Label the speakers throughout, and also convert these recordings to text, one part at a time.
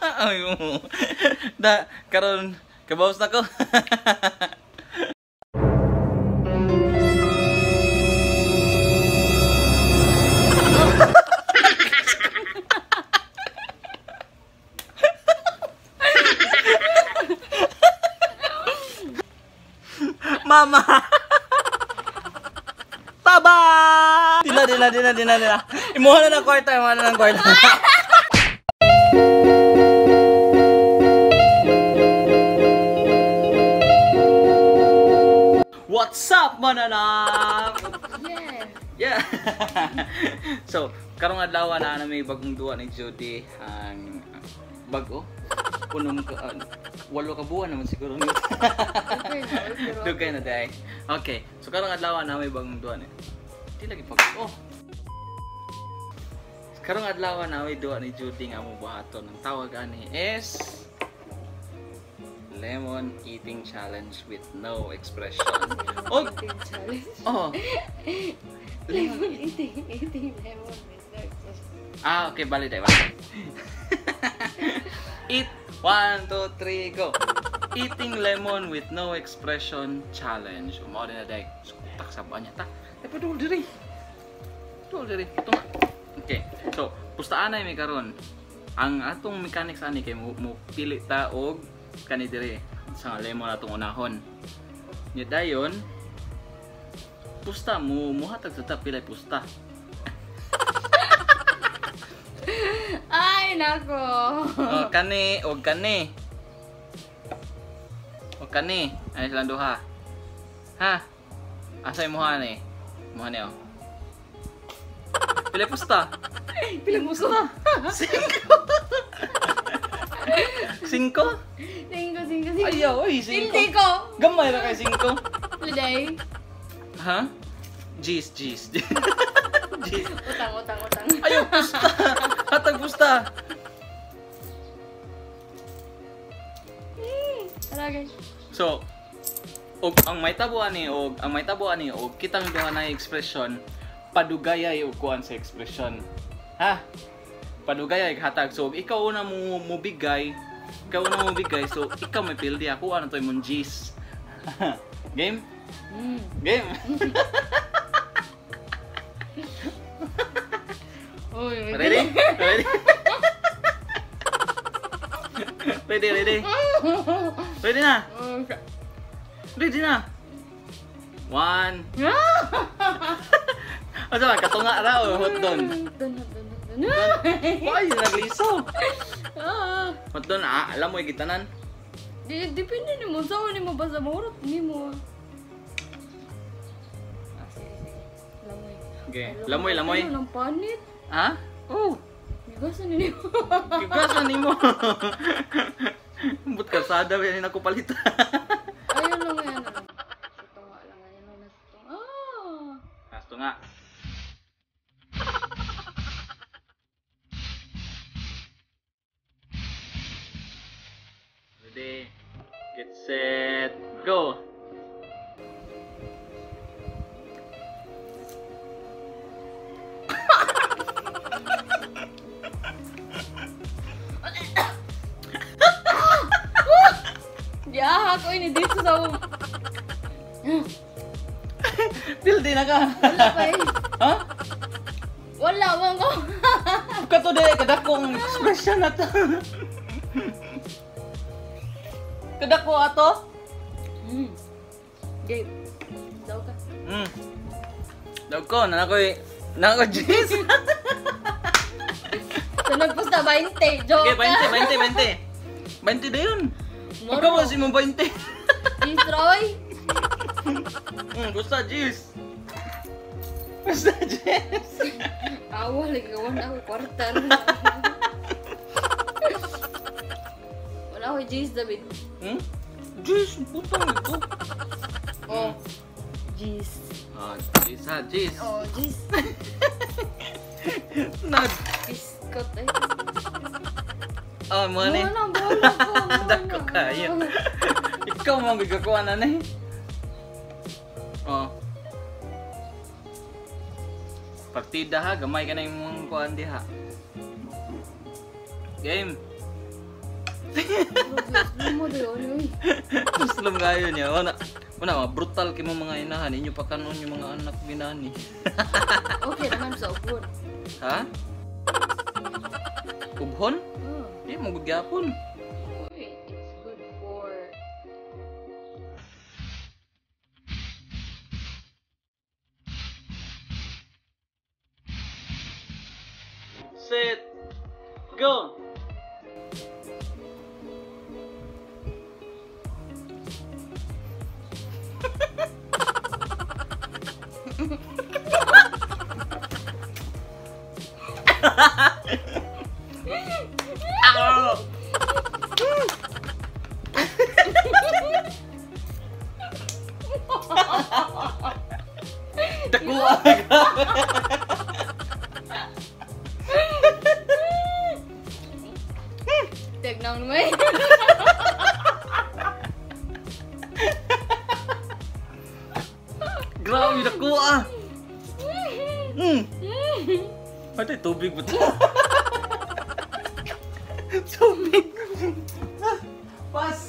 Speaker 1: Ay mo. Da karon kabawas na ko. Mama. Taba! Dila. Imuha na ng kwarta, What's up, mananak? Yeah. So, karong adlaw na may bagong duwa ni Jody ang bago. Punong ka 8 ka buwan naman siguro nito. Dugay na day. Okay, so karong adlaw na may bagong duwa ni. Di lagi pag karong adlaw na may duwa ni Jody nga mo buhaton. Ang tawag ani is Lemon Eating Challenge with no expression. Oh,
Speaker 2: Eating challenge.
Speaker 1: Oh.
Speaker 2: Lemon eating lemon with no expression.
Speaker 1: Okay, bali day. Eat 1, 2, 3, go. Eating lemon with no expression challenge. Umao din na day. Tak sa banya ta. Padul diri. Ito nga. Okay. So, pustaan na mi karon. Ang atong mechanics ani kay mo pili ta og kani diri sa lemon atong unahon. Nya dayon pusta mo muhatag sa ta pilay pusta.
Speaker 2: Ay, nako.
Speaker 1: Oh, kani og kani. O kani, ay silang duha. Ha? Asay mo ni? Mo ni oh. Pilay pusta. Pilay pusta. 5.
Speaker 2: 5.
Speaker 1: Ayaw, oy, 5.
Speaker 2: Hindi ko.
Speaker 1: Gamay ra kay 5.
Speaker 2: Liday.
Speaker 1: Ha? Jeez.
Speaker 2: Utang.
Speaker 1: Ayaw, pusta. Hatag pusta.
Speaker 2: Alagay.
Speaker 1: So, ang may tabuan ni og kitang duha na expression padugayay og kuan sa expression. Ha? Padugayay hatag. So, ikaw una mo bigay. So, ikaw may pildi ako ano to imong G's. Game? Game.
Speaker 2: Oy,
Speaker 1: Ready? Ready? Ready na? Ready na? 1. Asa man katunga ra o hot don? Ay, nagliso. Hot don alam mo gitanan?
Speaker 2: Depende ni mo sa ni mo basta mahurot ni mo. Lamoy.
Speaker 1: Okay, lamoy.
Speaker 2: Ano ng panit?
Speaker 1: Ha? Oh.
Speaker 2: Gigasan ni mo.
Speaker 1: Gigasan nimo. But kasada ba yan ako palitan?
Speaker 2: Ayun lang yan. Ito nga lang ayun lang nasa ito.
Speaker 1: Nasto nga. Ready, get set, go.
Speaker 2: Ya, ako ini dito sa
Speaker 1: Pildi na ka.
Speaker 2: Wala pa eh.
Speaker 1: Ha?
Speaker 2: Wala man ko.
Speaker 1: Kato de kadakong expression na to. Kadako ato?
Speaker 2: Game. Daw ka.
Speaker 1: Daw ko na ko jeez.
Speaker 2: So nagpusta 20. Joke.
Speaker 1: Okay, 20. 20 na yun. Pagkawas mo 20.
Speaker 2: Destroy.
Speaker 1: Gusto jeez.
Speaker 2: Awal lagi kawan ako kwarta. Wala ko J's David.
Speaker 1: Jeez, putang ito.
Speaker 2: Oh. J's.
Speaker 1: Jeez ha, jeez.
Speaker 2: Oh, J's. Biskot eh.
Speaker 1: Mo ni.
Speaker 2: Bola ko.
Speaker 1: Dako kayo. Ikaw mo gagawa na eh. Oh. Partida ha, gamay ka na yung kuhan di ha. Game.
Speaker 2: Mo daw uy.
Speaker 1: Muslim kayo niya. Una, brutal kay mga inahan. Inyo pa kanon yung mga anak binani.
Speaker 2: Okay naman sa upod.
Speaker 1: Ha? Ughon?
Speaker 2: Oh.
Speaker 1: Di mo gyapon.
Speaker 2: Uy, it's good for
Speaker 1: Set. Go. Dakuha ka.
Speaker 2: Tignan mo eh.
Speaker 1: Grabe dakuha. Pati tubig ba ito? Tubig. Pas.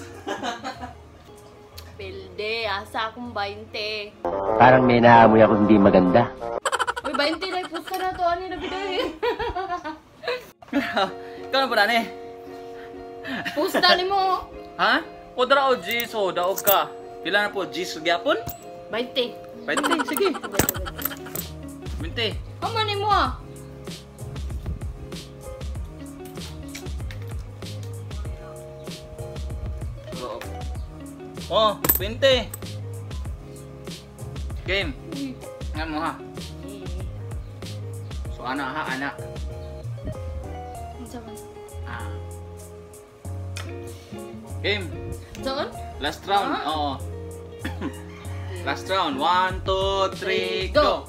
Speaker 2: Pilde, asa akong 20.
Speaker 3: Parang may naamoy ako hindi maganda.
Speaker 2: Uy, 20 na ipusta na to. Ano na biday?
Speaker 1: Ikaw na ba nani?
Speaker 2: Pusta ni mo.
Speaker 1: Ha? O dara o G, so daog ka. Pila na po G sa gyapon?
Speaker 2: 20.
Speaker 1: 20, sige. 20.
Speaker 2: Kama ni mo ah.
Speaker 1: Oh, 20. Game. Nga mo ha. So ana ha, ana.
Speaker 2: Unsa man?
Speaker 1: Ah. Game.
Speaker 2: Doon?
Speaker 1: Last round.
Speaker 2: Ah.
Speaker 1: Oo. Last round. 1, 2, 3, go.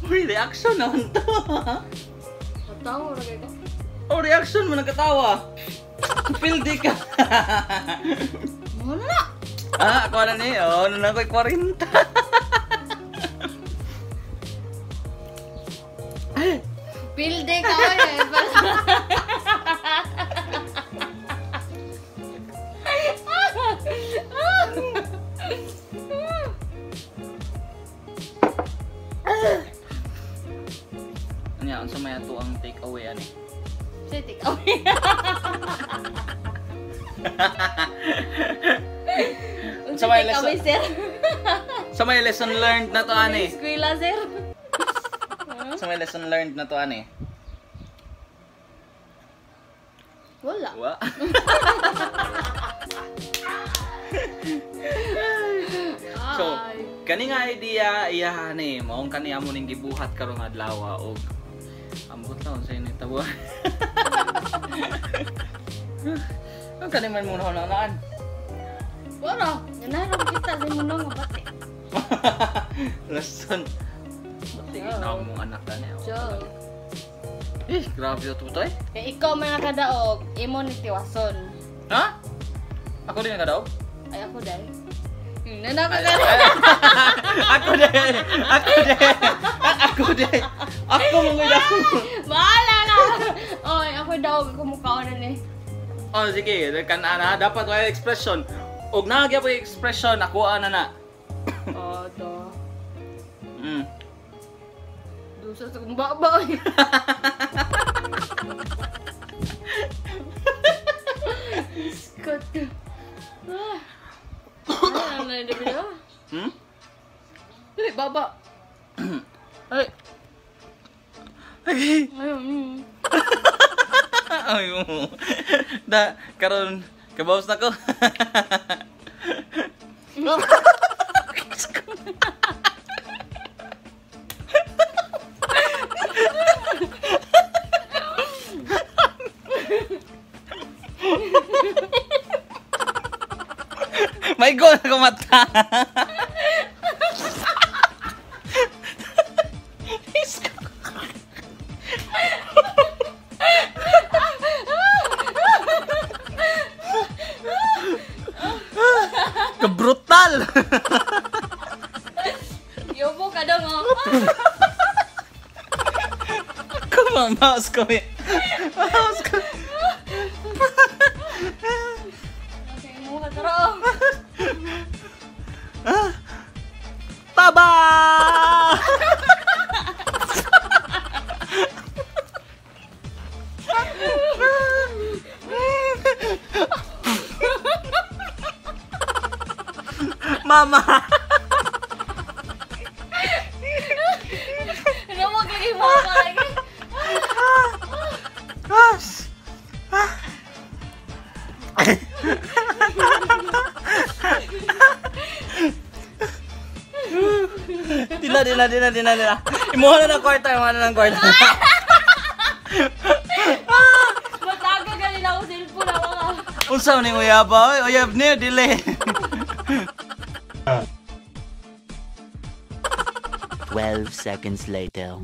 Speaker 1: Uy, reaction naman to.
Speaker 2: Natawa ra kay ko.
Speaker 1: Oh, reaction mo nagkatawa. Pildi ka.
Speaker 2: Mo na.
Speaker 1: Ah, ako na ni. Oh, ano na ko'y 40.
Speaker 2: Pilde ka eh.
Speaker 1: Anya, unsa may ato ang take away ani?
Speaker 2: Say take away.
Speaker 1: Sa may
Speaker 2: Take away, sir.
Speaker 1: Sa may lesson learned na to ani.
Speaker 2: Eskwela, sir.
Speaker 1: Sa may lesson learned na to ani.
Speaker 2: Wala.
Speaker 1: Wa. So,
Speaker 2: Ay.
Speaker 1: kani nga idea iya ni maong kani amo ning gibuhat karong adlaw og ambot taon sa ini tabuan. Ang kani man mo naan.
Speaker 2: Wala. Ganahan kita sa mundo nga bati.
Speaker 1: Lesson. Bati na mong anak ani.
Speaker 2: So,
Speaker 1: Grabe to toy.
Speaker 2: kay ikaw man nakadaog, imo ni tiwason.
Speaker 1: Ha? Ako din nga daw.
Speaker 2: Ay ako dai. Nanaka ka.
Speaker 1: Ako din. Ako mo daw.
Speaker 2: Bahala ka. Oy, ako daw kumukha na ni.
Speaker 1: Oh, sige, kan ana dapat way expression. Og nagya pa expression ako ana na.
Speaker 2: Oh, to.
Speaker 1: Mm.
Speaker 2: Dusa sa kumbaboy. Scott. Ah. Ano na yung video?
Speaker 1: Hmm? Dili baba. Ay. Ay.
Speaker 2: Ayun.
Speaker 1: Ay mo. Da karon kabawas na ko. My God, ako mata. Come on, mouse kami. Mouse kami.
Speaker 2: Okay, mo ka taro.
Speaker 1: Taba! Mama!
Speaker 2: Ano mo kaya mo ka lagi?
Speaker 1: Gosh! Dila. Imuha na ng kwarta.
Speaker 2: Mataga galing ako cellphone ako ka.
Speaker 1: Unsa man yung uyab ba? Oy, uyab niya, dili.
Speaker 3: 12 seconds later.